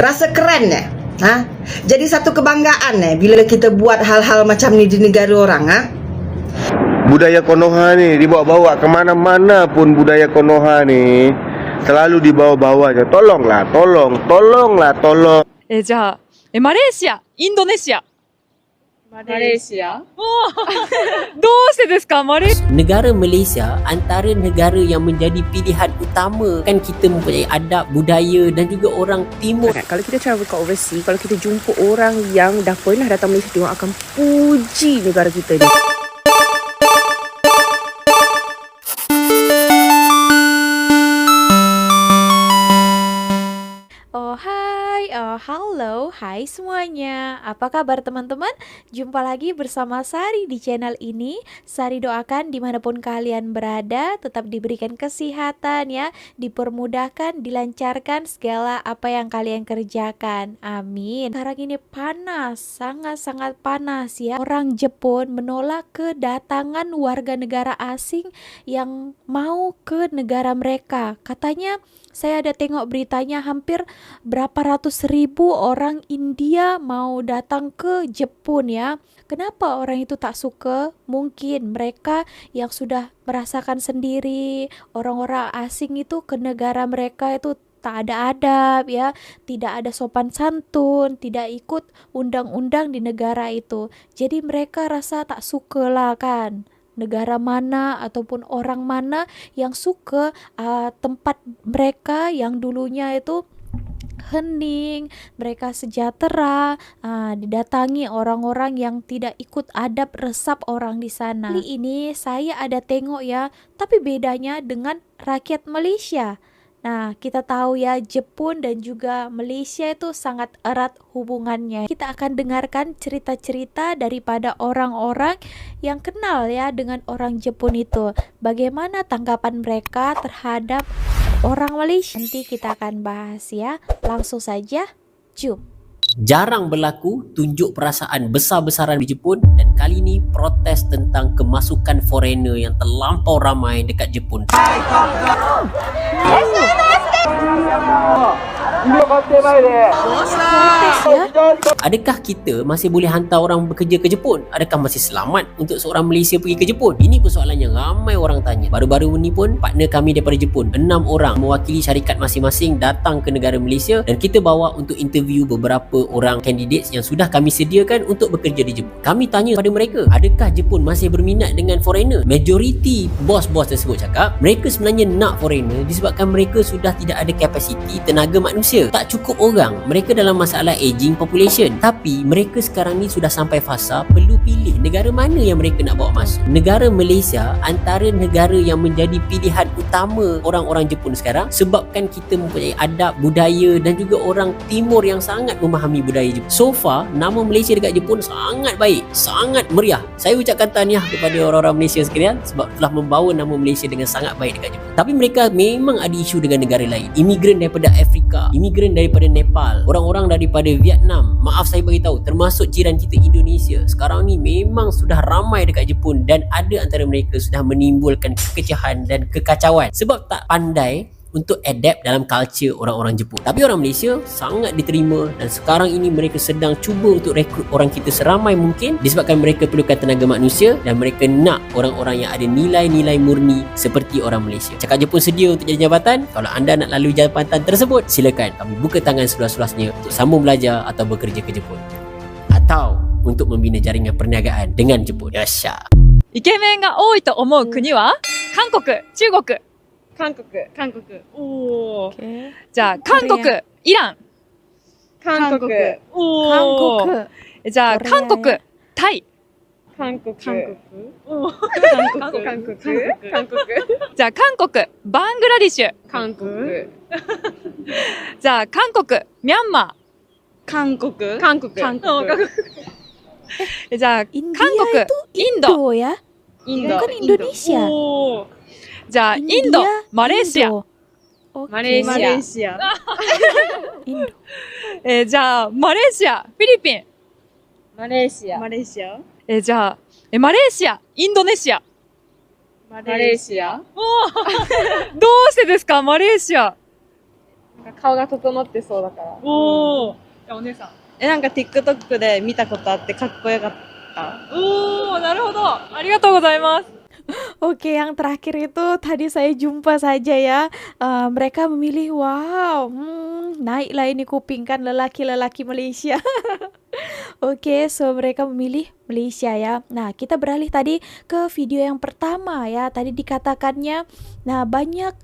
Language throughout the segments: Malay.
Rasa keren ya? Ha? Jadi satu kebanggaan bila kita buat hal-hal macam ni di negara orang. Budaya Konoha ni dibawa-bawa kemana-mana pun. Budaya Konoha ni selalu dibawa-bawa je. Tolonglah, tolong. じゃあマレーシア、インドネシア。マレーシア。どうしてですかマレーシア。 Negara Malaysia antara negara yang menjadi pilihan utama. Kan kita mempunyai adab, budaya dan juga orang timur. Kalau kita travel kat overseas, kalau kita jumpa orang yang dah pernah datang Malaysia, diorang akan puji negara kita ni. Halo, hai semuanya. Apa kabar teman-teman? Jumpa lagi bersama Sari di channel ini. Sari doakan dimanapun kalian berada, tetap diberikan kesehatan ya, dipermudahkan, dilancarkan segala apa yang kalian kerjakan. Amin. Sekarang ini panas, sangat-sangat panas ya. Orang Jepun menolak kedatangan warga negara asing yang mau ke negara mereka. Katanya, saya ada tengok beritanya hampir berapa ratus ribu orang India mau datang ke Jepun ya. Kenapa orang itu tak suka? Mungkin mereka yang sudah merasakan sendiri orang-orang asing itu ke negara mereka itu tak ada adab ya, tidak ada sopan santun, tidak ikut undang-undang di negara itu. Jadi mereka rasa tak suka lah kan. Negara mana ataupun orang mana yang suka tempat mereka yang dulunya itu hening, mereka sejahtera, didatangi orang-orang yang tidak ikut adab resap orang di sana. Kali ini saya ada tengok ya, tapi bedanya dengan rakyat Malaysia. Nah, kita tahu ya Jepun dan juga Malaysia itu sangat erat hubungannya. Kita akan dengarkan cerita-cerita daripada orang-orang yang kenal ya dengan orang Jepun itu. Bagaimana tanggapan mereka terhadap orang Malaysia? Nanti kita akan bahas ya. Langsung saja, jom. Jarang berlaku tunjuk perasaan besar-besaran di Jepun, dan kali ini protes tentang kemasukan foreigner yang terlampau ramai dekat Jepun. Adakah kita masih boleh hantar orang bekerja ke Jepun? Adakah masih selamat untuk seorang Malaysia pergi ke Jepun? Ini persoalan yang ramai orang tanya. Baru-baru ni pun partner kami daripada Jepun, 6 orang mewakili syarikat masing-masing datang ke negara Malaysia, dan kita bawa untuk interview beberapa orang candidates yang sudah kami sediakan untuk bekerja di Jepun. Kami tanya pada mereka, adakah Jepun masih berminat dengan foreigner? Majoriti bos-bos tersebut cakap mereka sebenarnya nak foreigner disebabkan mereka sudah tidak ada kapasiti tenaga manusia. Tak cukup orang. Mereka dalam masalah aging population. Tapi mereka sekarang ni sudah sampai fasa perlu pilih negara mana yang mereka nak bawa masuk. Negara Malaysia antara negara yang menjadi pilihan utama orang-orang Jepun sekarang, sebabkan kita mempunyai adab, budaya dan juga orang timur yang sangat memahami budaya Jepun. So far, nama Malaysia dekat Jepun sangat baik, sangat meriah. Saya ucapkan tahniah kepada orang-orang Malaysia sekalian sebab telah membawa nama Malaysia dengan sangat baik dekat Jepun. Tapi mereka memang ada isu dengan negara lain. Imigran daripada Afrika, imigran daripada Nepal, orang-orang daripada Vietnam. Maaf saya beritahu, termasuk jiran kita Indonesia. Sekarang ni memang sudah ramai dekat Jepun, dan ada antara mereka sudah menimbulkan kekecahan dan kekacauan sebab tak pandai untuk adapt dalam culture orang-orang Jepun. Tapi orang Malaysia sangat diterima, dan sekarang ini mereka sedang cuba untuk rekrut orang kita seramai mungkin disebabkan mereka perlukan tenaga manusia, dan mereka nak orang-orang yang ada nilai-nilai murni seperti orang Malaysia. Cakap Jepun sedia untuk jadi jabatan. Kalau anda nak lalui jabatan tersebut, silakan, kami buka tangan seluas-luasnya untuk sambung belajar atau bekerja ke Jepun, atau untuk membina jaringan perniagaan dengan Jepun. Yasha. イケメンが多いと思う国は韓国、中国。韓国。おー。じゃあ韓国、イラン。韓国。おー。じゃあ韓国、タイ。韓国。じゃあ韓国、バングラディッシュ。韓国。じゃあ韓国、ミャンマ韓国。ー。じゃあ韓国、 India itu インド。 Indo ya, bukan Indonesia. おー。じゃあインド、 India, マレーシア。 Indo. Oke. マレーシア。 Indo. じゃあマレーシア、フィリピン。マレーシア。マレーシア。じゃあマレーシア、インドネシア。マレーシア。どうしてですかマレーシア。顔が整ってそうだから。おー。じゃあお姉さん。なんか TikTok で見たことあってかっこよかった。おー、なるほど。ありがとうございます。Oke, yang terakhir itu tadi saya jumpa saja ya. Mereka memilih, wow, naiklah ini kuping kan lelaki-lelaki Malaysia. Oke, so mereka memilih Malaysia ya. Nah, kita beralih tadi ke video yang pertama ya. Tadi dikatakannya, nah banyak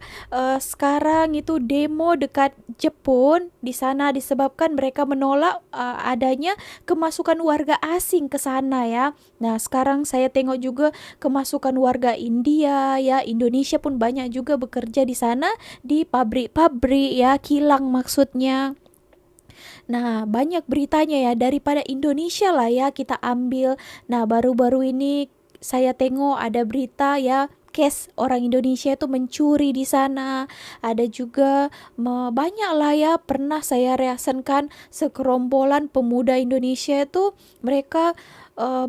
sekarang itu demo dekat Jepun di sana disebabkan mereka menolak adanya kemasukan warga asing ke sana ya. Nah, sekarang saya tengok juga kemasukan warga India ya. Indonesia pun banyak juga bekerja di sana di pabrik-pabrik ya, kilang maksudnya. Nah, banyak beritanya ya, daripada Indonesia lah ya kita ambil. Nah, baru-baru ini saya tengok ada berita ya, case orang Indonesia itu mencuri di sana. Ada juga banyak lah ya, pernah saya reaksikan sekerombolan pemuda Indonesia itu mereka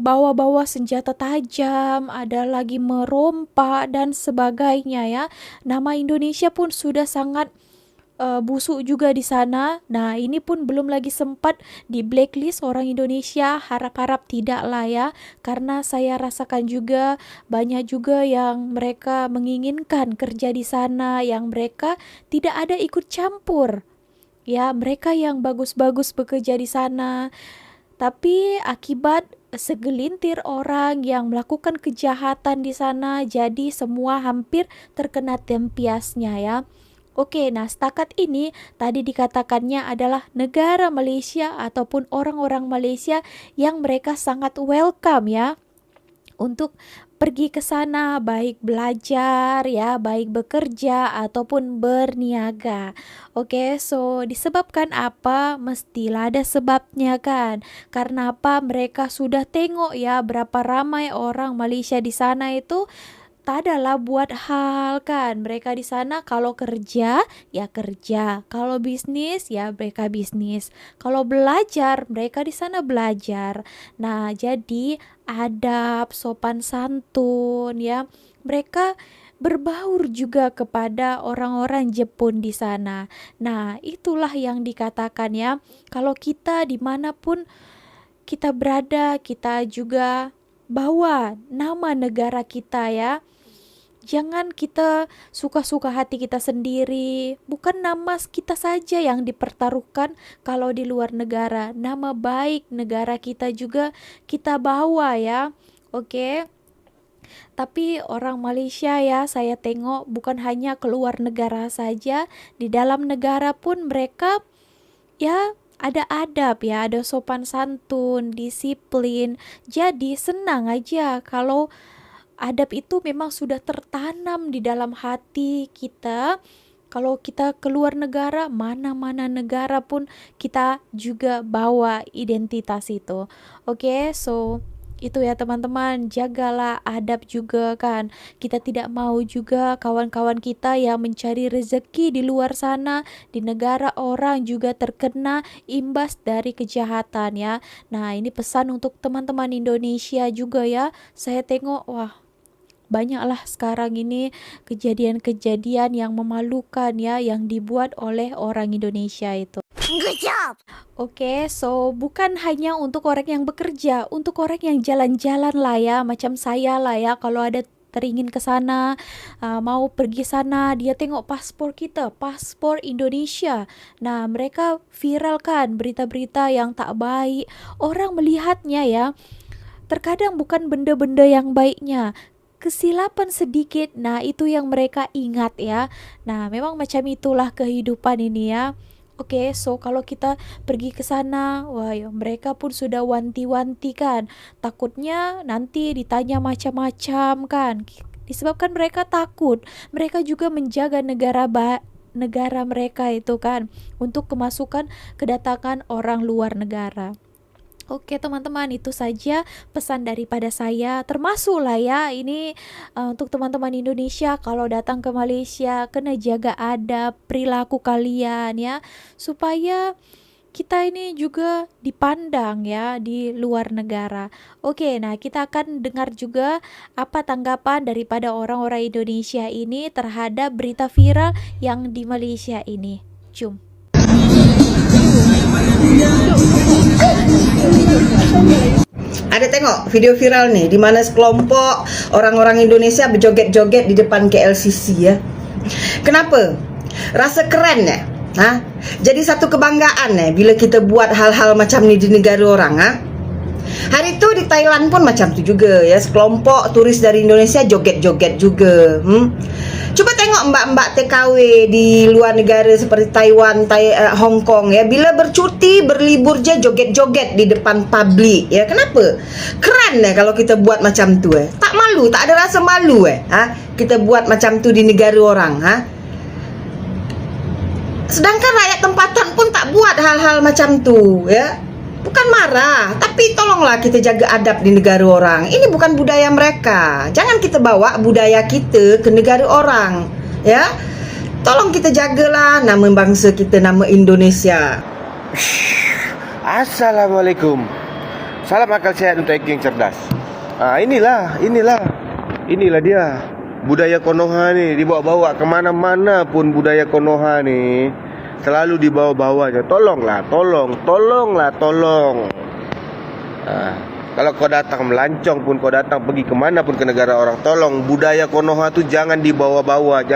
bawa-bawa senjata tajam, ada lagi merompak dan sebagainya ya. Nama Indonesia pun sudah sangat busuk juga di sana. Nah, ini pun belum lagi sempat di blacklist orang Indonesia. Harap-harap tidak lah ya, karena saya rasakan juga banyak juga yang mereka menginginkan kerja di sana, yang mereka tidak ada ikut campur. Ya, mereka yang bagus-bagus bekerja di sana. Tapi akibat segelintir orang yang melakukan kejahatan di sana, jadi semua hampir terkena tempiasnya ya. Oke, nah setakat ini tadi dikatakannya adalah negara Malaysia ataupun orang-orang Malaysia yang mereka sangat welcome ya untuk pergi ke sana, baik belajar ya, baik bekerja ataupun berniaga. Oke, so disebabkan apa? Mestilah ada sebabnya kan. Karena apa? Mereka sudah tengok ya berapa ramai orang Malaysia di sana itu tak adalah buat hal kan. Mereka di sana kalau kerja ya kerja, kalau bisnis ya mereka bisnis, kalau belajar mereka di sana belajar. Nah, jadi adab, sopan santun ya, mereka berbaur juga kepada orang-orang Jepun di sana. Nah, itulah yang dikatakan ya, kalau kita dimanapun kita berada, kita juga bawa nama negara kita ya. Jangan kita suka-suka hati kita sendiri. Bukan nama kita saja yang dipertaruhkan kalau di luar negara. Nama baik negara kita juga kita bawa ya. Oke. Tapi orang Malaysia ya, saya tengok bukan hanya keluar negara saja, di dalam negara pun mereka ya ada adab ya, ada sopan santun, disiplin. Jadi senang aja kalau adab itu memang sudah tertanam di dalam hati kita. Kalau kita keluar negara, mana-mana negara pun kita juga bawa identitas itu. Oke, so itu ya teman-teman, jagalah adab juga kan. Kita tidak mau juga kawan-kawan kita yang mencari rezeki di luar sana, di negara orang juga terkena imbas dari kejahatan ya. Nah, ini pesan untuk teman-teman Indonesia juga ya. Saya tengok, wah, banyaklah sekarang ini kejadian-kejadian yang memalukan ya, yang dibuat oleh orang Indonesia itu. Good job. Oke, so bukan hanya untuk orang yang bekerja, untuk orang yang jalan-jalan lah ya, macam saya lah ya, kalau ada teringin ke sana, mau pergi sana, dia tengok paspor kita, paspor Indonesia. Nah, mereka viralkan berita-berita yang tak baik. Orang melihatnya ya, terkadang bukan benda-benda yang baiknya, kesilapan sedikit. Nah, itu yang mereka ingat ya. Nah, memang macam itulah kehidupan ini ya. Oke, so kalau kita pergi ke sana, wah ya, mereka pun sudah wanti-wanti kan. Takutnya nanti ditanya macam-macam kan. Disebabkan mereka takut. Mereka juga menjaga negara mereka itu kan, untuk kemasukan kedatangan orang luar negara. Oke teman-teman, itu saja pesan daripada saya, termasuklah ya ini untuk teman-teman Indonesia kalau datang ke Malaysia kena jaga adab perilaku kalian ya, supaya kita ini juga dipandang ya di luar negara. Oke, nah kita akan dengar juga apa tanggapan daripada orang-orang Indonesia ini terhadap berita viral yang di Malaysia ini. jom. Ada tengok video viral nih di mana sekelompok orang-orang Indonesia berjoget-joget di depan KLCC ya. Kenapa? Rasa keren ya? Ha? Jadi satu kebanggaan bila kita buat hal-hal macam ni di negara orang, ha? Hari tu di Thailand pun macam tu juga ya, sekelompok turis dari Indonesia joget-joget juga. Coba tengok mbak-mbak TKW di luar negara seperti Taiwan, Hong Kong ya, bila bercuti, berlibur je joget-joget di depan publik ya. Kenapa? Keren kalau kita buat macam tu Tak malu, tak ada rasa malu ha? Kita buat macam tu di negara orang, ha? Sedangkan rakyat tempatan pun tak buat hal-hal macam tu ya. Bukan marah, tapi tolonglah kita jaga adab di negara orang. Ini bukan budaya mereka. Jangan kita bawa budaya kita ke negara orang, ya. Tolong kita jagalah nama bangsa kita, nama Indonesia. Assalamualaikum. Salam akal sehat untuk IQ yang cerdas. Inilah dia. Budaya Konoha ni dibawa-bawa ke mana-mana pun budaya Konoha ni. Selalu dibawa-bawa je. Tolonglah. Kalau kau datang melancong pun, kau datang pergi ke mana pun ke negara orang, tolong budaya Konoha tu jangan dibawa-bawa.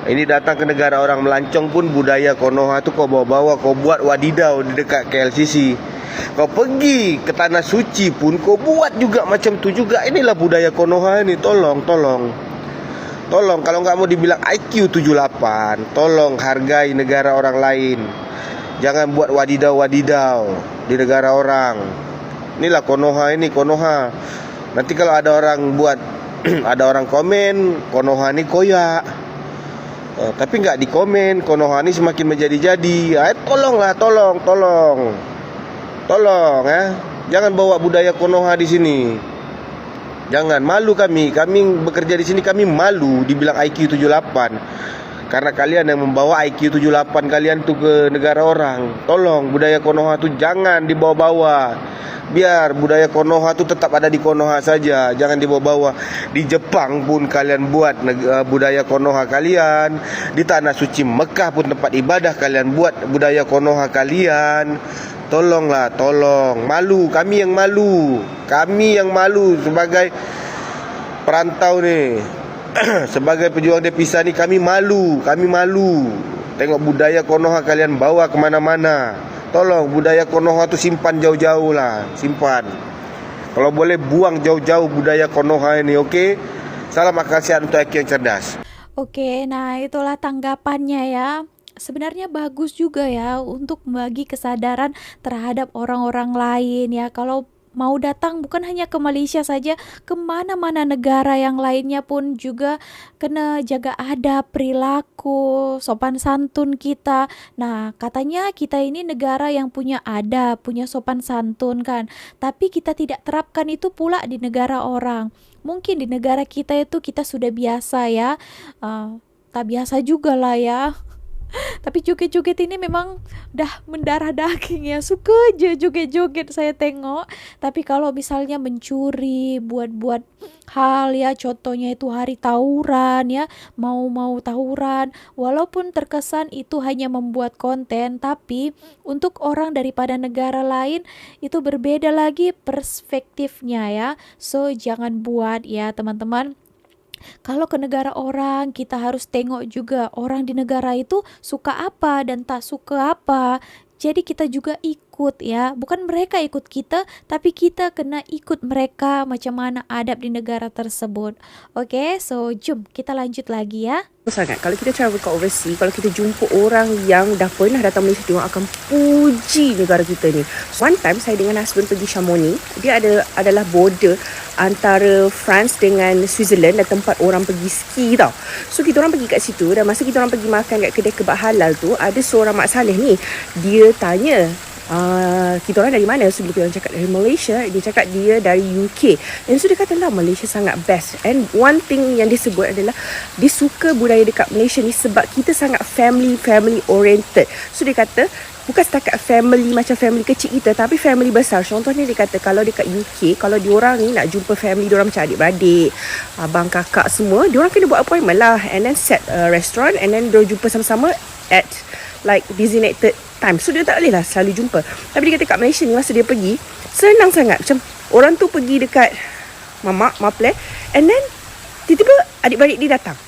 Ini datang ke negara orang melancong pun, budaya Konoha tu kau bawa-bawa. Kau buat wadidau di dekat KLCC. Kau pergi ke tanah suci pun kau buat juga macam tu juga. Inilah budaya Konoha ni. Tolong kalau enggak mau dibilang IQ 78, tolong hargai negara orang lain. Jangan buat wadidau-wadidau di negara orang. Inilah Konoha ini, Konoha. Nanti kalau ada orang buat ada orang komen Konoha ni koyak. Tapi enggak dikomen, Konoha ni semakin menjadi-jadi. Tolong Jangan bawa budaya Konoha di sini. Jangan, malu kami bekerja di sini, kami malu dibilang IQ 78. Karena kalian yang membawa IQ 78 kalian tu ke negara orang. Tolong budaya Konoha tu jangan dibawa-bawa. Biar budaya Konoha tu tetap ada di Konoha saja, jangan dibawa-bawa. Di Jepang pun kalian buat budaya Konoha kalian. Di tanah suci Mekah pun tempat ibadah kalian buat budaya Konoha kalian. Tolong. Malu, kami yang malu sebagai perantau ni. Sebagai pejuang devisa ni kami malu. Tengok budaya Konoha kalian bawa ke mana-mana. Tolong budaya Konoha tu simpan jauh-jauh lah. Simpan. Kalau boleh buang jauh-jauh budaya Konoha ini, okey? Salam akal sehat untuk IQ yang cerdas. Oke, nah itulah tanggapannya ya. Sebenarnya bagus juga ya untuk membagi kesadaran terhadap orang-orang lain ya. Kalau mau datang bukan hanya ke Malaysia saja, ke mana-mana negara yang lainnya pun juga kena jaga adab, perilaku, sopan santun kita. Nah, katanya kita ini negara yang punya adab, punya sopan santun kan. Tapi kita tidak terapkan itu pula di negara orang. Mungkin di negara kita itu kita sudah biasa ya. Tak biasa juga lah ya. Tapi joget-joget ini memang dah mendarah daging ya. Suka aja joget-joget saya tengok. Tapi kalau misalnya mencuri, buat-buat hal ya, contohnya itu hari tawuran ya, mau tawuran, walaupun terkesan itu hanya membuat konten, tapi untuk orang daripada negara lain itu berbeda lagi perspektifnya ya. So jangan buat ya teman-teman. Kalau ke negara orang, kita harus tengok juga orang di negara itu suka apa dan tak suka apa. Jadi kita juga ikut ya. Bukan mereka ikut kita, tapi kita kena ikut mereka macam mana adab di negara tersebut. Okay, so jom kita lanjut lagi ya. Sangat kalau kita travel ke overseas, kalau kita jumpa orang yang dah pernah datang Malaysia, dia akan puji negara kita ni. One time saya dengan husband pergi Chamonix. Dia adalah border antara France dengan Switzerland, dan tempat orang pergi ski tau. So kita orang pergi kat situ, dan masa kita orang pergi makan kat kedai kebab halal tu, ada seorang mak saleh ni, dia tanya, kita orang dari mana? So bila kita orang cakap dari Malaysia, dia cakap dia dari UK. Dan so dia kata lah Malaysia sangat best. And one thing yang dia sebut adalah dia suka budaya dekat Malaysia ni sebab kita sangat family oriented. So dia kata bukan setakat family macam family kecil kita, tapi family besar. Contohnya dia kata kalau dekat UK, kalau diorang ni nak jumpa family diorang macam adik-beradik, abang kakak semua, diorang kena buat appointment lah, and then set a restaurant, and then diorang jumpa sama-sama at like designated time. So dia tak boleh lah selalu jumpa. Tapi dia kata kat Malaysia ni masa dia pergi, senang sangat. Macam orang tu pergi dekat maple, and then tiba-tiba adik-beradik dia datang.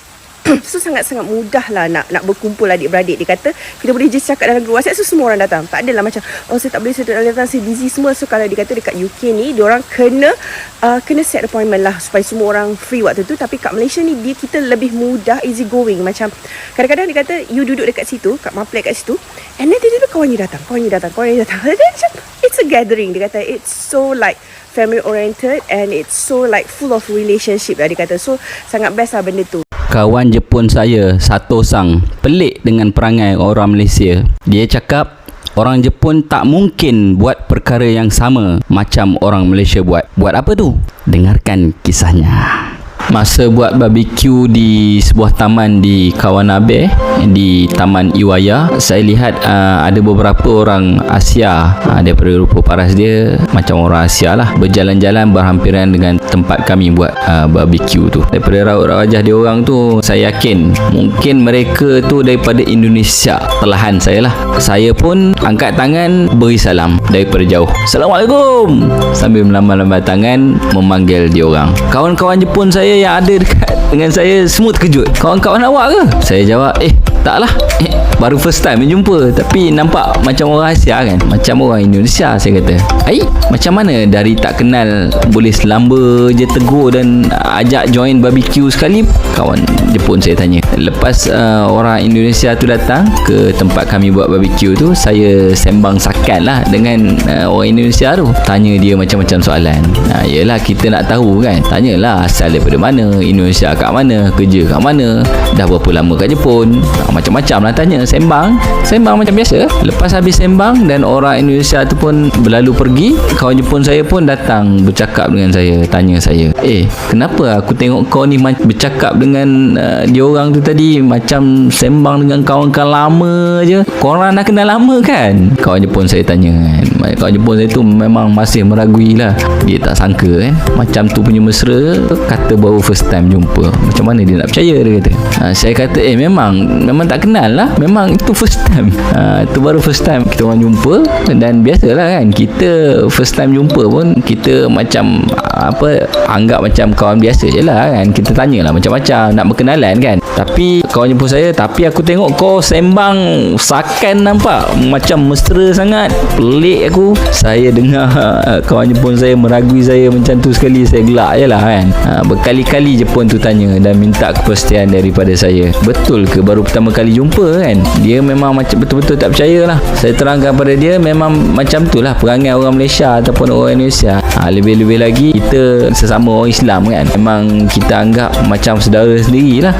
So sangat-sangat mudah lah nak berkumpul adik-beradik. Dia kata kita boleh just cakap dalam grup WhatsApp, so semua orang datang. Tak adalah macam saya tak boleh, saya tak boleh datang, saya busy semua. So kalau dia kata dekat UK ni diorang kena set appointment lah supaya semua orang free waktu tu. Tapi kat Malaysia ni kita lebih mudah, easy going. Macam kadang-kadang dia kata you duduk dekat situ, kat maple kat situ, and then tiba-tiba kawan you datang. It's a gathering. Dia kata it's so like family oriented, and it's so like full of relationship lah dia kata. So sangat best lah benda tu. Kawan Jepun saya, Sato-sang, pelik dengan perangai orang Malaysia. Dia cakap orang Jepun tak mungkin buat perkara yang sama macam orang Malaysia buat. Buat apa tu? Dengarkan kisahnya. Masa buat barbecue di sebuah taman di Kawanabe, di Taman Iwaya, saya lihat ada beberapa orang Asia, daripada rupa paras dia macam orang Asia lah, berjalan-jalan berhampiran dengan tempat kami buat barbecue tu. Daripada raut wajah dia orang tu, saya yakin mungkin mereka tu daripada Indonesia. Telahan saya lah. Saya pun angkat tangan beri salam daripada jauh. Assalamualaikum, sambil melambai-lambai tangan memanggil dia orang. Kawan-kawan Jepun saya yang ada dekat dengan saya semua terkejut. Kawan-kawan awak ke? Saya jawab, taklah, baru first time jumpa, tapi nampak macam orang Asia kan, macam orang Indonesia. Saya kata, macam mana dari tak kenal boleh selamba je tegur dan ajak join barbecue sekali? Kawan Jepun saya tanya. Lepas orang Indonesia tu datang ke tempat kami buat barbecue tu, saya sembang sakan lah dengan orang Indonesia tu. Tanya dia macam-macam soalan. Yelah, kita nak tahu kan, tanyalah asal daripada mana, Indonesia kat mana, kerja kat mana, dah berapa lama kat Jepun, macam-macam lah tanya. Sembang macam biasa. Lepas habis sembang dan orang Indonesia tu pun berlalu pergi, kawan Jepun saya pun datang bercakap dengan saya, tanya saya, kenapa aku tengok kau ni bercakap dengan dia orang tu tadi macam sembang dengan kawan-kawan lama je, korang dah kenal lama kan? Kawan Jepun saya tanya kan. Kawan Jepun saya tu memang masih meragui lah, dia tak sangka kan, macam tu punya mesra, kata baru first time jumpa, macam mana dia nak percaya, dia kata. Saya kata memang tak kenal lah, memang itu first time, itu baru first time kita orang jumpa. Dan biasalah kan, kita first time jumpa pun kita macam anggap macam kawan biasa je lah kan, kita tanyalah macam-macam, nak berkenalan kan. Tapi kawan Jepun saya, tapi aku tengok kau sembang sakan nampak macam mesra sangat, pelik aku. Saya dengar kawan Jepun saya meragui saya macam tu sekali, saya gelak je lah kan. Berkali-kali Jepun tu tanya dan minta kepastian daripada saya, betul ke baru pertama kali jumpa kan? Dia memang macam betul-betul tak percaya lah. Saya terangkan pada dia memang macam tu lah perangai orang Malaysia ataupun orang Indonesia. Lebih-lebih lagi kita sesama orang Islam kan, memang kita anggap macam saudara sendiri lah,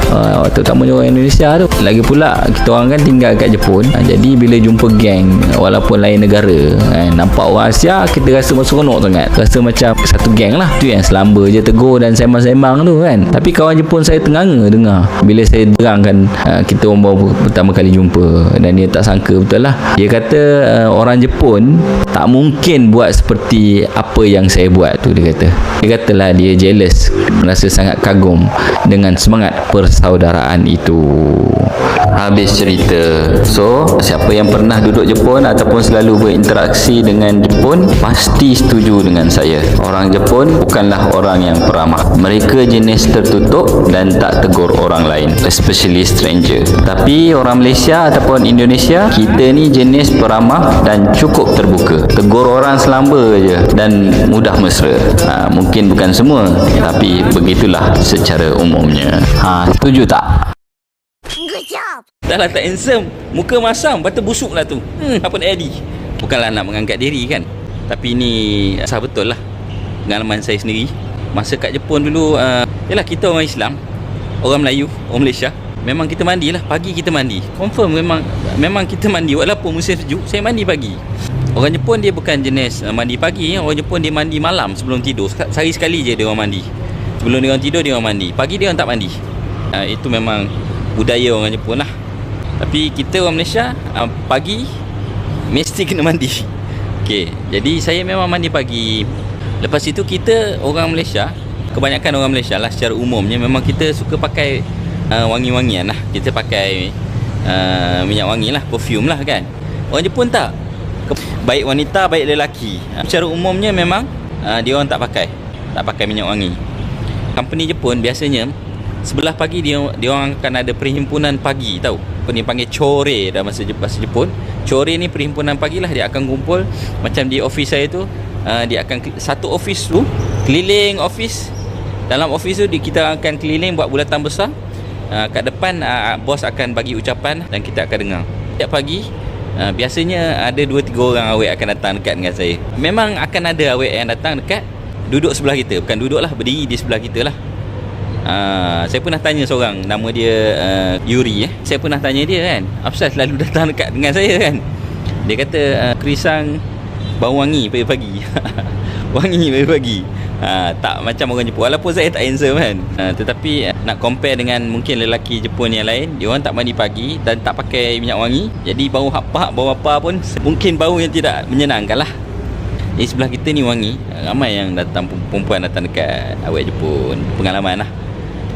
terutamanya orang Indonesia tu. Lagi pula kita orang kan tinggal kat Jepun, jadi bila jumpa geng walaupun lain negara kan, nampak orang Asia, kita rasa seronok sangat, rasa macam satu geng lah. Tu yang selamba je tegur dan sembang-sembang tu kan. Tapi kawan Jepun saya tenganga dengar bila saya terangkan kita orang baru pertama kali jumpa, dan dia tak sangka betul lah. Dia kata orang Jepun tak mungkin buat seperti apa yang saya buat tu. Dia katalah dia jealous, merasa sangat kagum dengan semangat persaudaraan itu. Habis cerita. So, siapa yang pernah duduk Jepun ataupun selalu berinteraksi dengan Jepun pasti setuju dengan saya. Orang Jepun bukanlah orang yang peramah. Mereka jenis tertutup dan tak tegur orang lain, especially stranger. Tapi orang Malaysia ataupun Indonesia, kita ni jenis peramah dan cukup terbuka. Tegur orang selamba je dan mudah mesra. Mungkin bukan semua, tapi begitulah secara umumnya. Setuju tak? Dah lah tak handsome, muka masam, batu busuk lah tu. Apa nak jadi? Bukanlah nak mengangkat diri kan, tapi ni asal betul lah pengalaman saya sendiri. Masa kat Jepun dulu, yalah kita orang Islam, orang Melayu, orang Malaysia, memang kita mandi lah, pagi kita mandi. Confirm memang kita mandi, walaupun musim sejuk, saya mandi pagi. Orang Jepun dia bukan jenis mandi pagi, orang Jepun dia mandi malam sebelum tidur. Sehari sekali je dia orang mandi. Sebelum dia orang tidur dia orang mandi. Pagi dia orang tak mandi. Itu memang budaya orang Jepun lah. Tapi kita orang Malaysia, pagi mesti kena mandi. Okey, jadi saya memang mandi pagi. Lepas itu kita orang Malaysia, kebanyakan orang Malaysia lah secara umumnya memang kita suka pakai wangi-wangian lah. Kita pakai minyak wangi lah, perfume lah kan. Orang Jepun tak. Baik wanita, baik lelaki. Secara umumnya memang dia orang tak pakai minyak wangi. Company Jepun biasanya sebelah pagi dia orang akan ada perhimpunan pagi, tahu. Apa ni panggil chore dalam bahasa Jepun. Chore ni perhimpunan pagi lah, dia akan kumpul macam di office saya tu. Dia akan satu office tu keliling office. Dalam office tu kita akan keliling buat bulatan besar. Kat depan bos akan bagi ucapan dan kita akan dengar. Setiap pagi biasanya ada 2-3 orang awek akan datang dekat dengan saya. Memang akan ada awek yang datang dekat, duduk sebelah kita. Bukan duduk lah, berdiri di sebelah kita lah. Saya pernah tanya seorang, nama dia Yuri. Saya pernah tanya dia kan, apa selalu datang dekat dengan saya kan. Dia kata Krisang bau wangi pagi-pagi. Wangi pagi-pagi. Tak macam orang Jepun. Walaupun saya tak handsome kan, tetapi nak compare dengan mungkin lelaki Jepun yang lain, dia orang tak mandi pagi dan tak pakai minyak wangi. Jadi bau bau apa pun mungkin bau yang tidak menyenangkan lah. Di sebelah kita ni wangi. Ramai yang datang, perempuan datang dekat awak Jepun. Pengalaman lah.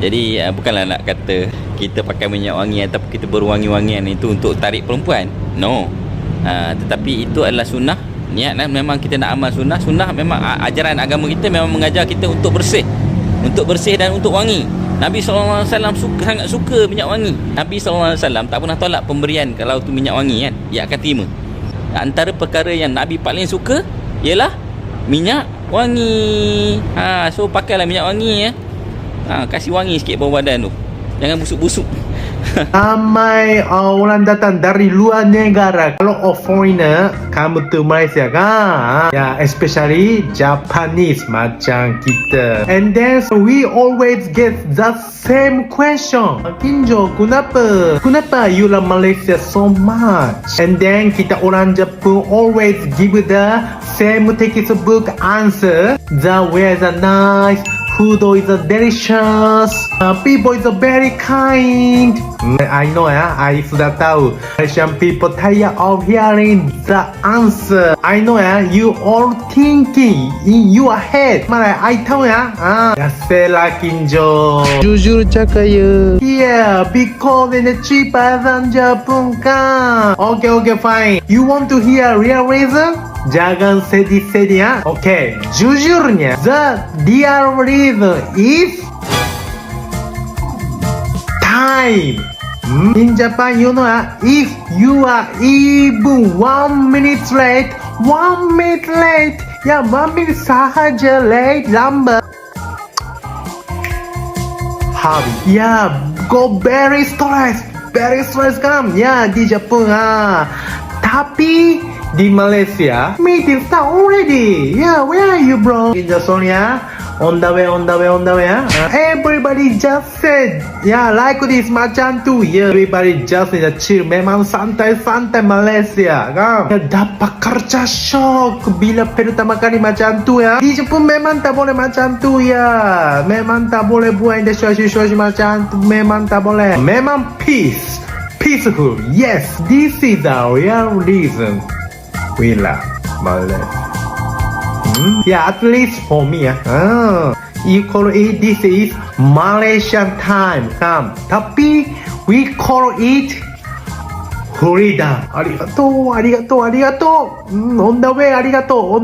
Jadi bukanlah nak kata kita pakai minyak wangi atau kita berwangi-wangian itu untuk tarik perempuan. No. Tetapi itu adalah sunnah. Niat memang kita nak amal sunnah. Sunnah memang ajaran agama kita memang mengajar kita untuk bersih. Untuk bersih dan untuk wangi. Nabi SAW sangat suka minyak wangi. Nabi SAW tak pernah tolak pemberian kalau tu minyak wangi kan. Dia akan terima. Antara perkara yang Nabi paling suka ialah minyak wangi. So pakailah minyak wangi ya. Kasih wangi sikit bawah badan tu. Jangan busuk-busuk. Ramai orang datang dari luar negara. Kalau foreigner come to Malaysia kan, ya especially Japanese macam kita. And then we always get the same question. Kinjo, kenapa you love Malaysia so much? And then kita orang Jepun always give the same textbook answer. The weather nice, food is delicious, people is very kind. I know ya, I sudah tahu. Malaysian people tired of hearing the answer. I know ya, you all thinking in your head. Mana I tahu ya. Biasalah Kinjo. Jujur cakap ya. Yeah, because it's cheaper than Japan kan. Okay, fine. You want to hear real reason? Jangan sedih-sedih ya. Okay, jujurnya the real reason is time. In Japan, you know, if you are even 1 minute late, ya 1 minute sahaja late, lambat. Habis, ya go very stress kan, ya di Jepun Tapi di Malaysia, meeting start already. Yeah, where are you, bro? In the zone, yeah. On the way, yeah. Everybody just said, yeah, like this macam tu. Yeah, everybody just in the chill. Memang santai-santai Malaysia, kan? Ya, dapat kerja shock bila pertama kali macam tu ya. Di Jepun memang tak boleh macam tu ya. Memang tak boleh buat situasi macam tu. Memang tak boleh. Memang peaceful. Yes, this is the real reason we love Malaysia. Yeah, at least for me ya. You call it, this is Malaysian time. Tapi we call it freedom. Arigato. On the way, arigato.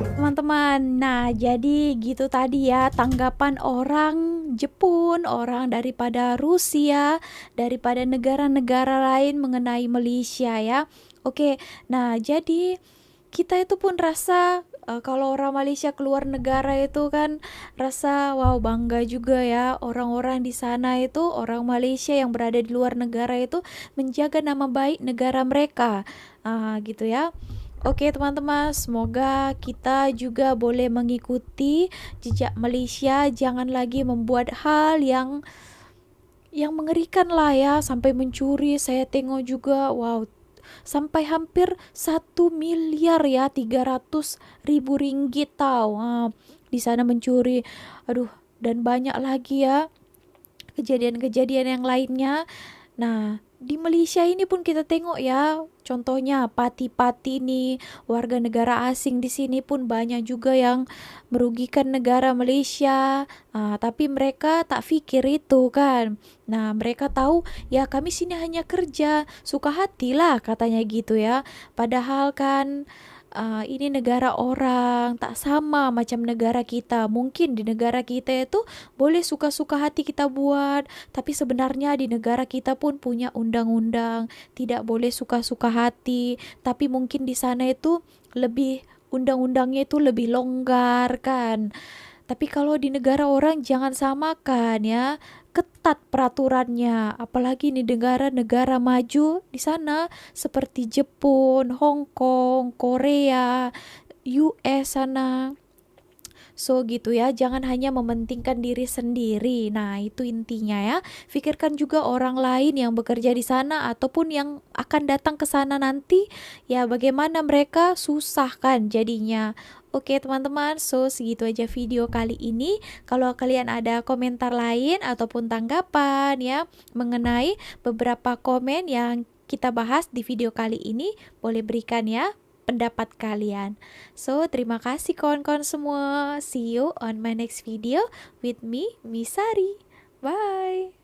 Teman-teman, nah jadi gitu tadi ya tanggapan orang Jepun, orang daripada Rusia, daripada negara-negara lain mengenai Malaysia ya. Oke, nah jadi kita itu pun rasa kalau orang Malaysia keluar negara itu kan rasa wow bangga juga ya, orang-orang di sana itu, orang Malaysia yang berada di luar negara itu menjaga nama baik negara mereka, gitu ya. Oke teman-teman, semoga kita juga boleh mengikuti jejak Malaysia, jangan lagi membuat hal yang mengerikan lah ya, sampai mencuri. Saya tengok juga wow, sampai hampir 1 miliar ya, 300.000 ringgit tahu di sana mencuri. Dan banyak lagi ya kejadian-kejadian yang lainnya. Nah, di Malaysia ini pun kita tengok ya, contohnya pati-pati nih, warga negara asing di sini pun banyak juga yang merugikan negara Malaysia. Tapi mereka tak fikir itu kan. Nah, mereka tahu ya kami sini hanya kerja, suka hatilah katanya gitu ya. Padahal kan ini negara orang, tak sama macam negara kita. Mungkin di negara kita itu boleh suka-suka hati kita buat, tapi sebenarnya di negara kita pun punya undang-undang, tidak boleh suka-suka hati. Tapi mungkin di sana itu lebih, undang-undangnya itu lebih longgar kan. Tapi kalau di negara orang jangan samakan ya, ketat peraturannya. Apalagi di negara-negara maju di sana seperti Jepun, Hong Kong, Korea, US sana. So gitu ya, jangan hanya mementingkan diri sendiri. Nah, itu intinya ya. Pikirkan juga orang lain yang bekerja di sana ataupun yang akan datang ke sana nanti. Ya, bagaimana mereka susah kan jadinya. Oke teman-teman, so segitu aja video kali ini. Kalau kalian ada komentar lain ataupun tanggapan ya mengenai beberapa komen yang kita bahas di video kali ini, boleh berikan ya pendapat kalian. So, terima kasih kawan-kawan semua. See you on my next video with me, Misari. Bye.